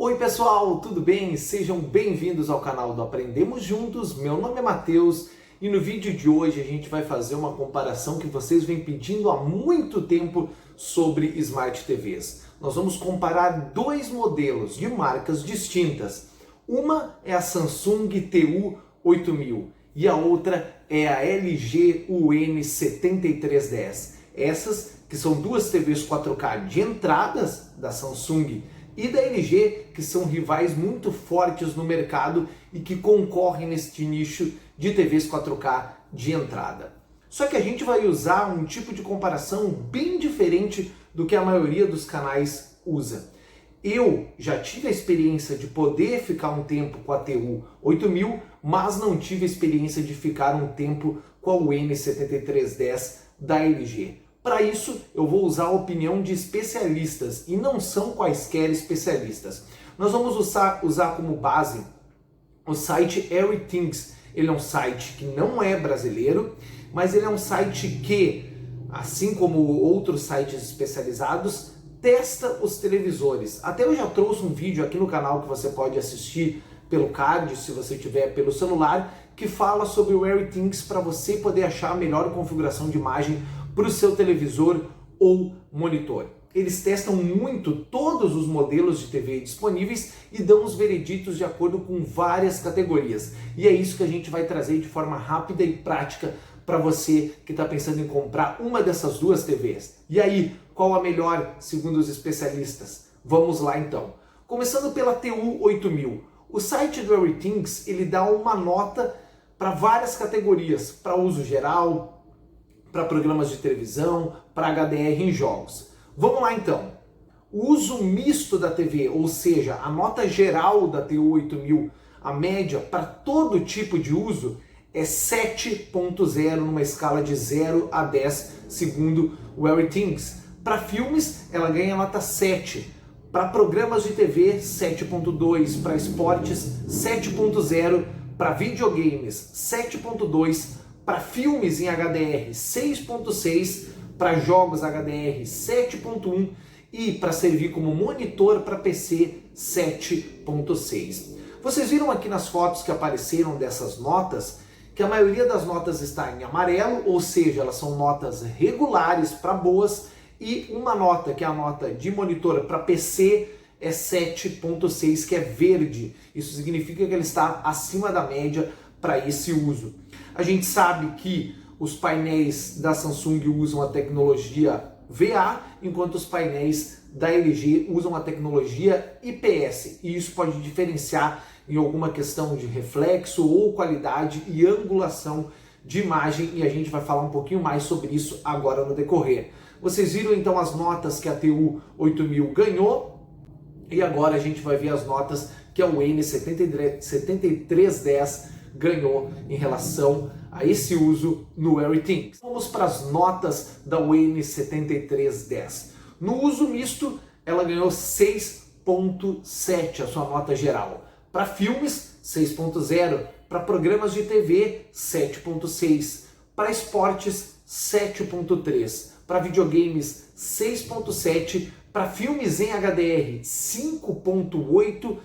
Oi pessoal, tudo bem? Sejam bem-vindos ao canal do Aprendemos Juntos. Meu nome é Matheus e no vídeo de hoje a gente vai fazer uma comparação que vocês vêm pedindo há muito tempo sobre Smart TVs. Nós vamos comparar dois modelos de marcas distintas. Uma é a Samsung TU8000 e a outra é a LG UN7310. Essas que são duas TVs 4K de entradas da Samsung e da LG, que são rivais muito fortes no mercado e que concorrem neste nicho de TVs 4K de entrada. Só que a gente vai usar um tipo de comparação bem diferente do que a maioria dos canais usa. Eu já tive a experiência de poder ficar um tempo com a TU8000, mas não tive a experiência de ficar um tempo com a UN7310 da LG. Para isso, eu vou usar a opinião de especialistas, e não são quaisquer especialistas. Nós vamos usar como base o site Everythingz. Ele é um site que não é brasileiro, mas ele é um site que, assim como outros sites especializados, testa os televisores. Até eu já trouxe um vídeo aqui no canal que você pode assistir pelo card, se você tiver pelo celular, que fala sobre o Everythingz para você poder achar a melhor configuração de imagem para o seu televisor ou monitor. Eles testam muito todos os modelos de TV disponíveis e dão os vereditos de acordo com várias categorias. E é isso que a gente vai trazer de forma rápida e prática para você que está pensando em comprar uma dessas duas TVs. E aí, qual a melhor segundo os especialistas? Vamos lá então. Começando pela TU8000. O site do Everythingz, ele dá uma nota para várias categorias, para uso geral, para programas de televisão, para HDR em jogos. Vamos lá então. O uso misto da TV, ou seja, a nota geral da TU8000, a média para todo tipo de uso, é 7.0 numa escala de 0 a 10, segundo o Everythingz. Para filmes, ela ganha nota 7. Para programas de TV, 7.2. Para esportes, 7.0. Para videogames, 7.2. Para filmes em HDR, 6.6, para jogos HDR, 7.1 e para servir como monitor para PC, 7.6. Vocês viram aqui nas fotos que apareceram dessas notas que a maioria das notas está em amarelo, ou seja, elas são notas regulares para boas, e uma nota, que é a nota de monitor para PC, é 7.6, que é verde. Isso significa que ele está acima da média para esse uso. A gente sabe que os painéis da Samsung usam a tecnologia VA, enquanto os painéis da LG usam a tecnologia IPS. E isso pode diferenciar em alguma questão de reflexo ou qualidade e angulação de imagem, e a gente vai falar um pouquinho mais sobre isso agora no decorrer. Vocês viram então as notas que a TU8000 ganhou, e agora a gente vai ver as notas que a UN7310 ganhou em relação a esse uso no Everythingz. Vamos para as notas da UN7310. No uso misto, ela ganhou 6.7, a sua nota geral. Para filmes, 6.0. Para programas de TV, 7.6. Para esportes, 7.3. Para videogames, 6.7. Para filmes em HDR, 5.8.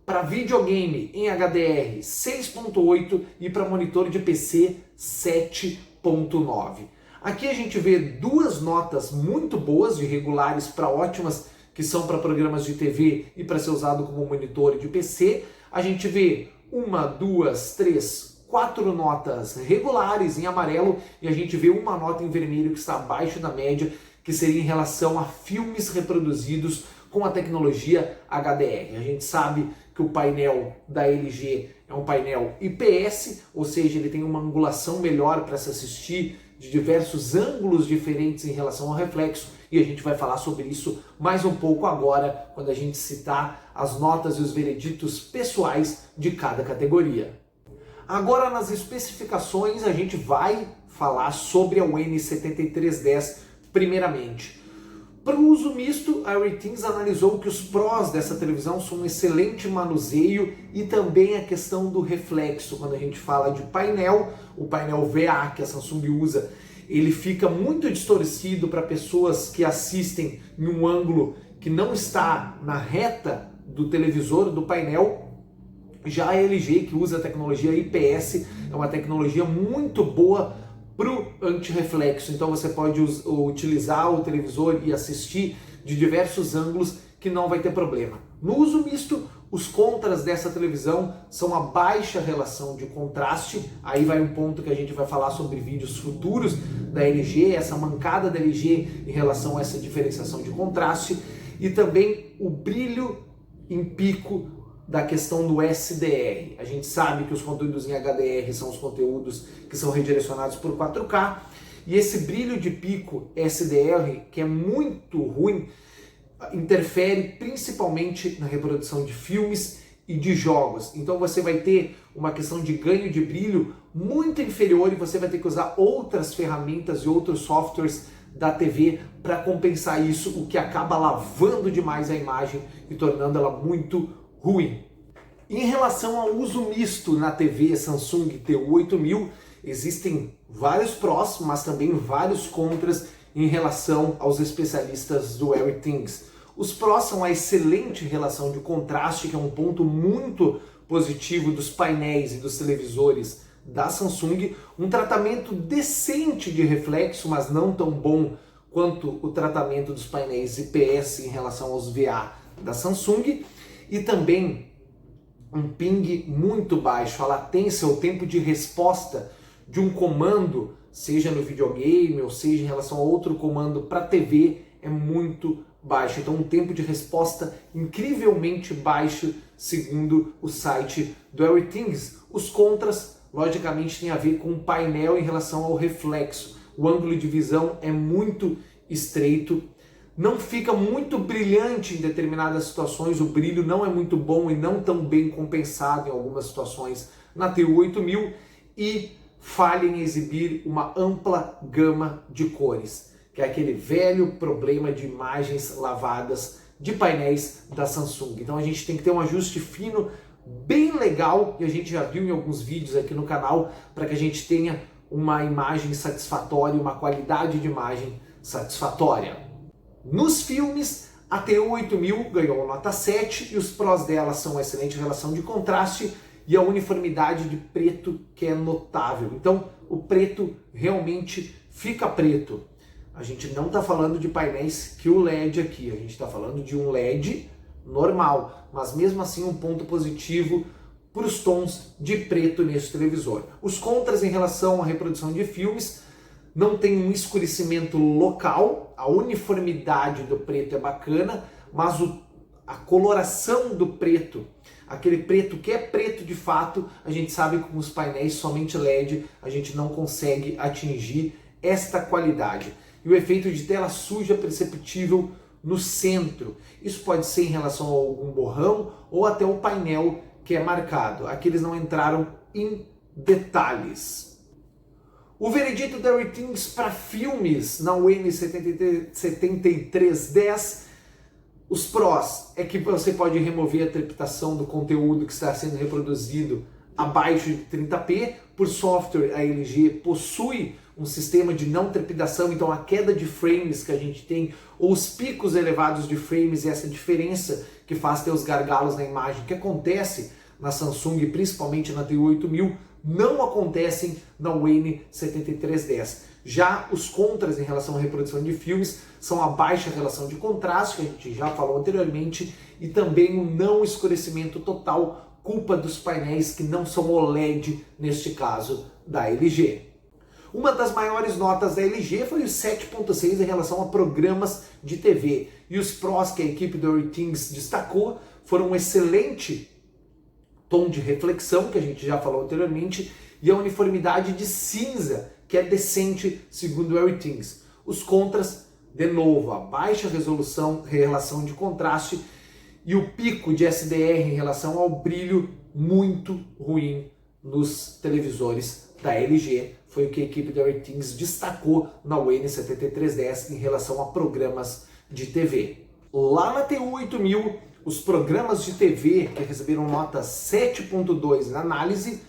Para videogame em HDR, 6.8 e para monitor de PC, 7.9. Aqui a gente vê duas notas muito boas, de regulares para ótimas, que são para programas de TV e para ser usado como monitor de PC. A gente vê 1, 2, 3, 4 notas regulares em amarelo e a gente vê uma nota em vermelho que está abaixo da média, que seria em relação a filmes reproduzidos com a tecnologia HDR. A gente sabe que o painel da LG é um painel IPS, ou seja, ele tem uma angulação melhor para se assistir de diversos ângulos diferentes em relação ao reflexo, e a gente vai falar sobre isso mais um pouco agora, quando a gente citar as notas e os vereditos pessoais de cada categoria. Agora, nas especificações, a gente vai falar sobre a UN7310 primeiramente. Para o uso misto, a Everythingz analisou que os prós dessa televisão são um excelente manuseio e também a questão do reflexo. Quando a gente fala de painel, o painel VA que a Samsung usa, ele fica muito distorcido para pessoas que assistem em um ângulo que não está na reta do televisor, do painel. Já a LG, que usa a tecnologia IPS, é uma tecnologia muito boa para o antirreflexo. Então você pode utilizar o televisor e assistir de diversos ângulos que não vai ter problema. No uso misto, os contras dessa televisão são a baixa relação de contraste. Aí vai um ponto que a gente vai falar sobre vídeos futuros da LG, essa mancada da LG em relação a essa diferenciação de contraste, e também o brilho em pico da questão do SDR. A gente sabe que os conteúdos em HDR são os conteúdos que são redirecionados por 4K, e esse brilho de pico SDR, que é muito ruim, interfere principalmente na reprodução de filmes e de jogos. Então você vai ter uma questão de ganho de brilho muito inferior e você vai ter que usar outras ferramentas e outros softwares da TV para compensar isso, o que acaba lavando demais a imagem e tornando ela muito ruim. Em relação ao uso misto na TV Samsung T8000, existem vários prós, mas também vários contras em relação aos especialistas do Everythingz. Os prós são a excelente relação de contraste, que é um ponto muito positivo dos painéis e dos televisores da Samsung, um tratamento decente de reflexo, mas não tão bom quanto o tratamento dos painéis IPS em relação aos VA da Samsung, e também um ping muito baixo, a latência, o tempo de resposta de um comando, seja no videogame ou seja em relação a outro comando para TV, é muito baixo. Então um tempo de resposta incrivelmente baixo, segundo o site do Everythingz. Os contras, logicamente, tem a ver com o painel em relação ao reflexo. O ângulo de visão é muito estreito, não fica muito brilhante em determinadas situações, o brilho não é muito bom e não tão bem compensado em algumas situações na T8000, e falha em exibir uma ampla gama de cores, que é aquele velho problema de imagens lavadas de painéis da Samsung. Então a gente tem que ter um ajuste fino, bem legal, e a gente já viu em alguns vídeos aqui no canal, para que a gente tenha uma imagem satisfatória, uma qualidade de imagem satisfatória. Nos filmes, a T8000 ganhou nota 7 e os prós dela são a excelente relação de contraste e a uniformidade de preto, que é notável. Então o preto realmente fica preto. A gente não está falando de painéis QLED aqui, a gente está falando de um LED normal, mas mesmo assim um ponto positivo para os tons de preto nesse televisor. Os contras em relação à reprodução de filmes: não tem um escurecimento local, a uniformidade do preto é bacana, mas a coloração do preto, aquele preto que é preto de fato, a gente sabe que com os painéis somente LED a gente não consegue atingir esta qualidade. E o efeito de tela suja perceptível no centro. Isso pode ser em relação a algum borrão ou até o painel que é marcado. Aqui eles não entraram em detalhes. O veredito da Everythingz para filmes na UN7310, os prós é que você pode remover a trepidação do conteúdo que está sendo reproduzido abaixo de 30p. Por software, a LG possui um sistema de não trepidação, então a queda de frames que a gente tem, ou os picos elevados de frames, e essa diferença que faz ter os gargalos na imagem, que acontece na Samsung, principalmente na T8000, não acontecem na UN7310. Já os contras em relação à reprodução de filmes são a baixa relação de contraste, que a gente já falou anteriormente, e também o não escurecimento total, culpa dos painéis que não são OLED, neste caso da LG. Uma das maiores notas da LG foi o 7.6 em relação a programas de TV. E os prós que a equipe do Everythingz destacou foram um excelente tom de reflexão, que a gente já falou anteriormente, e a uniformidade de cinza, que é decente, segundo o Everythingz. Os contras, de novo, a baixa resolução, relação de contraste, e o pico de SDR em relação ao brilho muito ruim nos televisores da LG. Foi o que a equipe da Everythingz destacou na UN7310 em relação a programas de TV. Lá na T8000, os programas de TV que receberam nota 7.2 na análise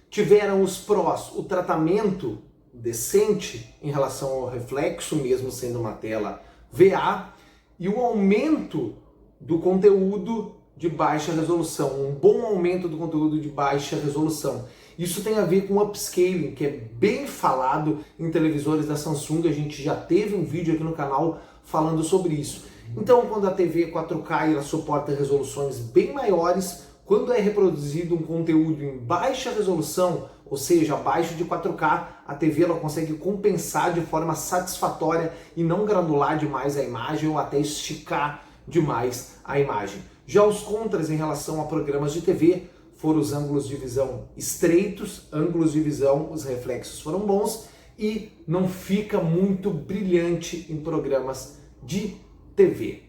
tiveram os prós: o tratamento decente em relação ao reflexo, mesmo sendo uma tela VA, e o aumento do conteúdo de baixa resolução, um bom aumento do conteúdo de baixa resolução. Isso tem a ver com upscaling, que é bem falado em televisores da Samsung. A gente já teve um vídeo aqui no canal falando sobre isso. Então, quando a TV 4K ela suporta resoluções bem maiores, quando é reproduzido um conteúdo em baixa resolução, ou seja, abaixo de 4K, a TV ela consegue compensar de forma satisfatória e não granular demais a imagem ou até esticar demais a imagem. Já os contras em relação a programas de TV foram os ângulos de visão estreitos, ângulos de visão, os reflexos foram bons e não fica muito brilhante em programas de TV.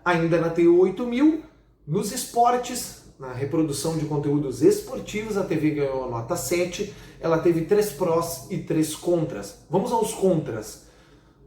Ainda na TU 8000, nos esportes, na reprodução de conteúdos esportivos, a TV ganhou a nota 7, ela teve 3 prós e 3 contras. Vamos aos contras.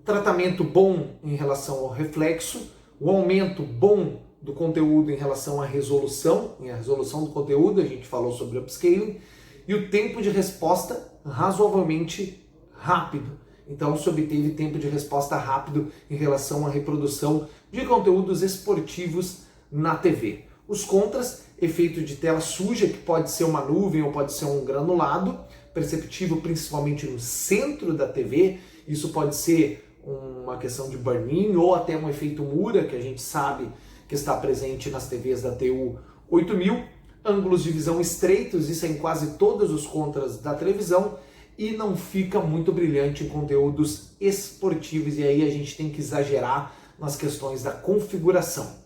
Tratamento bom em relação ao reflexo, o aumento bom do conteúdo em relação à resolução, em a resolução do conteúdo, a gente falou sobre upscaling, e o tempo de resposta razoavelmente rápido. Então se obteve tempo de resposta rápido em relação à reprodução de conteúdos esportivos na TV. Os contras, efeito de tela suja, que pode ser uma nuvem ou pode ser um granulado, perceptível principalmente no centro da TV, isso pode ser uma questão de burn-in ou até um efeito Mura, que a gente sabe que está presente nas TVs da TU 8000, ângulos de visão estreitos, isso é em quase todos os contras da televisão, e não fica muito brilhante em conteúdos esportivos, e aí a gente tem que exagerar nas questões da configuração.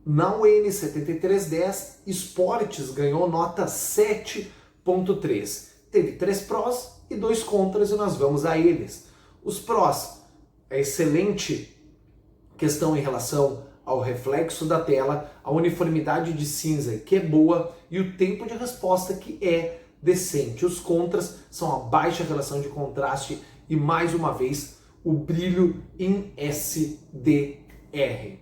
Na UN7310, Esportes ganhou nota 7.3. Teve 3 prós e 2 contras e nós vamos a eles. Os prós, a excelente questão em relação ao reflexo da tela, a uniformidade de cinza que é boa e o tempo de resposta que é decente. Os contras são a baixa relação de contraste e, mais uma vez, o brilho em SDR.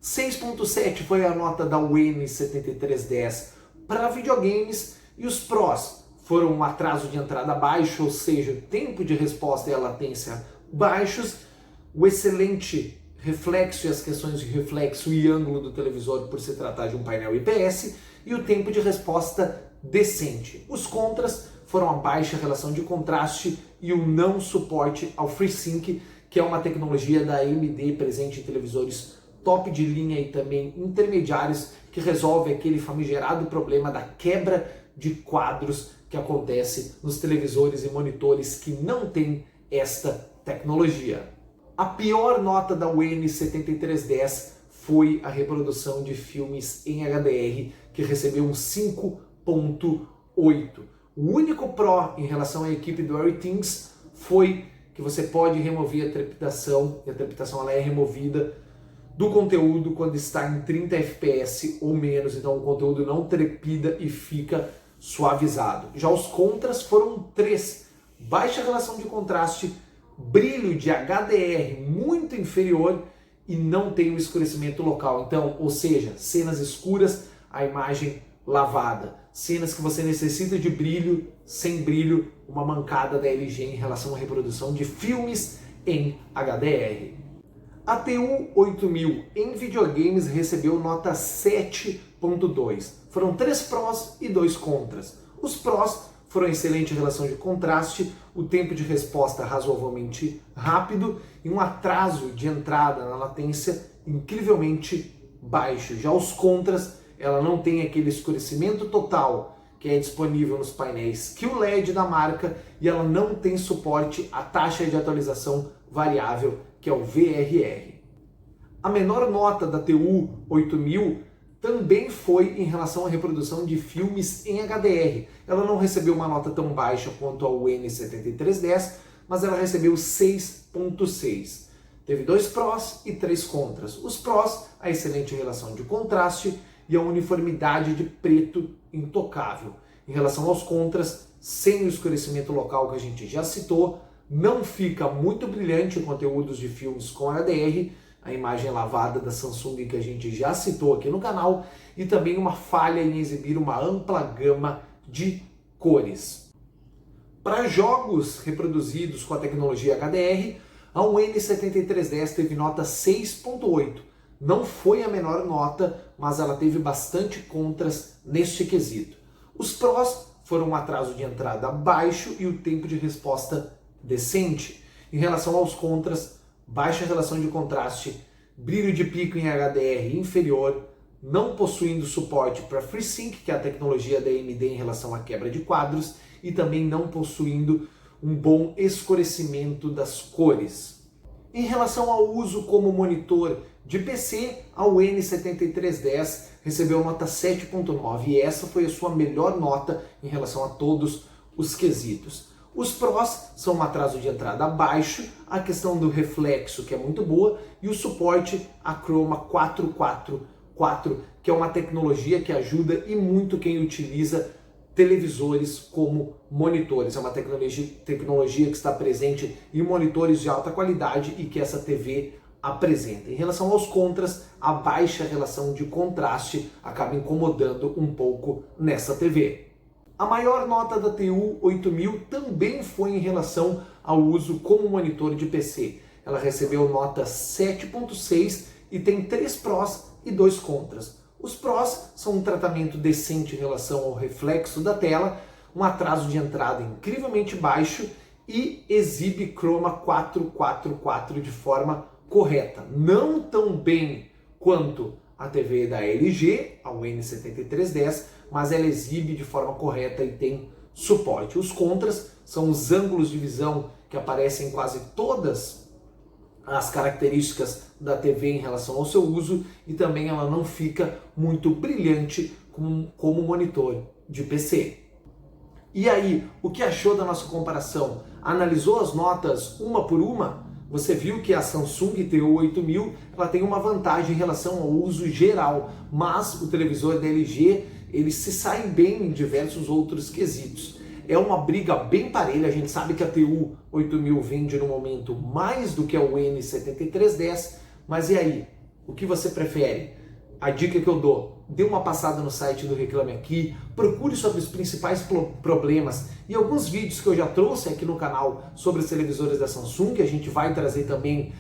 6.7 foi a nota da UN7310 para videogames e os prós foram um atraso de entrada baixo, ou seja, o tempo de resposta e a latência baixos, o excelente reflexo e as questões de reflexo e ângulo do televisor por se tratar de um painel IPS e o tempo de resposta decente. Os contras foram a baixa relação de contraste e o não suporte ao FreeSync, que é uma tecnologia da AMD presente em televisores top de linha e também intermediários, que resolve aquele famigerado problema da quebra de quadros que acontece nos televisores e monitores que não têm esta tecnologia. A pior nota da UN7310 foi a reprodução de filmes em HDR, que recebeu um 5.8. O único pró em relação à equipe do AirThings foi que você pode remover a trepidação, e a trepidação ela é removida do conteúdo quando está em 30 fps ou menos, então o conteúdo não trepida e fica suavizado. Já os contras foram 3. Baixa relação de contraste, brilho de HDR muito inferior e não tem o escurecimento local. Então, ou seja, cenas escuras, a imagem lavada. Cenas que você necessita de brilho, sem brilho, uma mancada da LG em relação à reprodução de filmes em HDR. A TU 8000 em videogames recebeu nota 7.2. Foram 3 prós e 2 contras. Os prós foram excelente relação de contraste, o tempo de resposta razoavelmente rápido e um atraso de entrada na latência incrivelmente baixo. Já os contras, ela não tem aquele escurecimento total que é disponível nos painéis QLED da marca e ela não tem suporte à taxa de atualização variável, que é o VRR. A menor nota da TU 8000 também foi em relação à reprodução de filmes em HDR. Ela não recebeu uma nota tão baixa quanto a UN7310, mas ela recebeu 6.6. Teve 2 prós e 3 contras. Os prós, a excelente relação de contraste e a uniformidade de preto intocável. Em relação aos contras, sem o escurecimento local que a gente já citou, não fica muito brilhante em conteúdos de filmes com HDR, a imagem lavada da Samsung que a gente já citou aqui no canal, e também uma falha em exibir uma ampla gama de cores. Para jogos reproduzidos com a tecnologia HDR, a UN7310 teve nota 6.8. não foi a menor nota, mas ela teve bastante contras neste quesito. Os prós foram um atraso de entrada baixo e o tempo de resposta decente. Em relação aos contras, baixa relação de contraste, brilho de pico em HDR inferior, não possuindo suporte para FreeSync, que é a tecnologia da AMD em relação à quebra de quadros, e também não possuindo um bom escurecimento das cores. Em relação ao uso como monitor de PC, a UN7310 recebeu nota 7.9 e essa foi a sua melhor nota em relação a todos os quesitos. Os prós são um atraso de entrada baixo, a questão do reflexo, que é muito boa, e o suporte a Chroma 444, que é uma tecnologia que ajuda e muito quem utiliza televisores como monitores. É uma tecnologia que está presente em monitores de alta qualidade e que essa TV apresenta. Em relação aos contras, a baixa relação de contraste acaba incomodando um pouco nessa TV. A maior nota da TU 8000 também foi em relação ao uso como monitor de PC. Ela recebeu nota 7.6 e tem 3 prós e 2 contras. Os prós são um tratamento decente em relação ao reflexo da tela, um atraso de entrada incrivelmente baixo e exibe Chroma 444 de forma correta. Não tão bem quanto a TV da LG, a UN7310, mas ela exibe de forma correta e tem suporte. Os contras são os ângulos de visão que aparecem em quase todas as características da TV em relação ao seu uso e também ela não fica muito brilhante como monitor de PC. E aí, o que achou da nossa comparação? Analisou as notas uma por uma? Você viu que a Samsung TU8000 ela tem uma vantagem em relação ao uso geral, mas o televisor da LG ele se sai bem em diversos outros quesitos. É uma briga bem parelha, a gente sabe que a TU8000 vende no momento mais do que a UN7310, mas e aí? O que você prefere? A dica que eu dou, dê uma passada no site do Reclame Aqui, procure sobre os principais problemas e alguns vídeos que eu já trouxe aqui no canal sobre os televisores da Samsung, a gente vai trazer também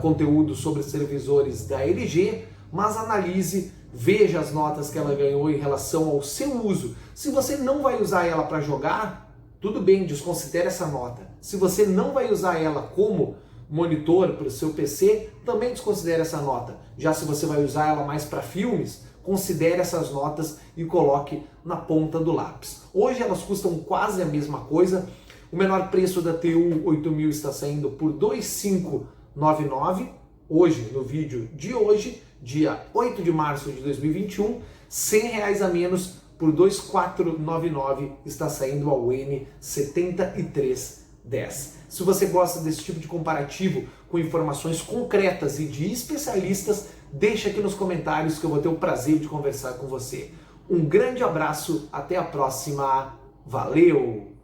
conteúdo sobre os televisores da LG, mas analise, veja as notas que ela ganhou em relação ao seu uso. Se você não vai usar ela para jogar, tudo bem, desconsidere essa nota. Se você não vai usar ela como monitor para o seu PC, também desconsidere essa nota. Já se você vai usar ela mais para filmes, considere essas notas e coloque na ponta do lápis. Hoje elas custam quase a mesma coisa. O menor preço da TU8000 está saindo por R$ 2.599. Hoje, no vídeo de hoje, dia 8 de março de 2021, R$ 100 a menos por R$ 2.499 está saindo a UN7310. Se você gosta desse tipo de comparativo com informações concretas e de especialistas, deixa aqui nos comentários que eu vou ter o prazer de conversar com você. Um grande abraço, até a próxima, valeu!